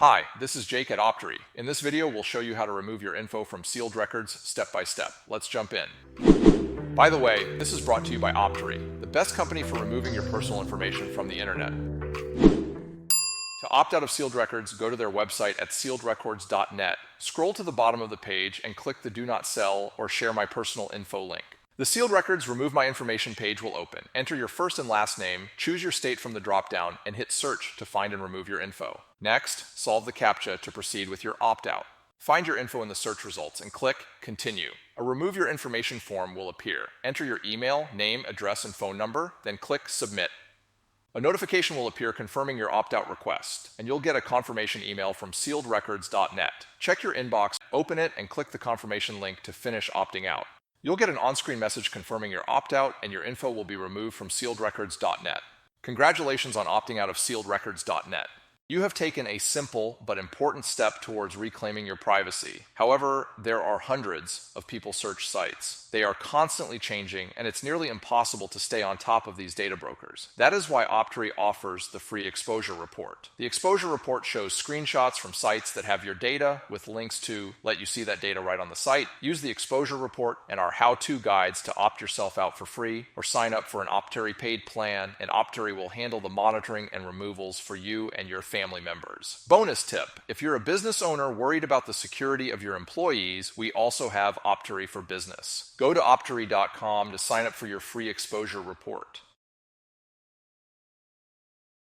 Hi, this is Jake at Optery. In this video, we'll show you how to remove your info from sealed records step by step. Let's jump in. By the way, this is brought to you by Optery, the best company for removing your personal information from the internet. To opt out of sealed records, go to their website at SealedRecords.net, scroll to the bottom of the page, and click the Do Not Sell or Share My Personal Info link. The Sealed Records Remove My Information page will open. Enter your first and last name, choose your state from the drop-down, and hit Search to find and remove your info. Next, solve the CAPTCHA to proceed with your opt-out. Find your info in the search results and click Continue. A Remove Your Information form will appear. Enter your email, name, address, and phone number, then click Submit. A notification will appear confirming your opt-out request, and you'll get a confirmation email from SealedRecords.net. Check your inbox, open it, and click the confirmation link to finish opting out. You'll get an on-screen message confirming your opt-out, and your info will be removed from SealedRecords.net. Congratulations on opting out of SealedRecords.net. You have taken a simple but important step towards reclaiming your privacy. However, there are hundreds of people search sites. They are constantly changing, and it's nearly impossible to stay on top of these data brokers. That is why Optery offers the free exposure report. The exposure report shows screenshots from sites that have your data with links to let you see that data right on the site. Use the exposure report and our how-to guides to opt yourself out for free or sign up for an Optery paid plan, and Optery will handle the monitoring and removals for you and your family members. Bonus tip: if you're a business owner worried about the security of your employees, we also have Optery for Business. Go to Optery.com to sign up for your free exposure report.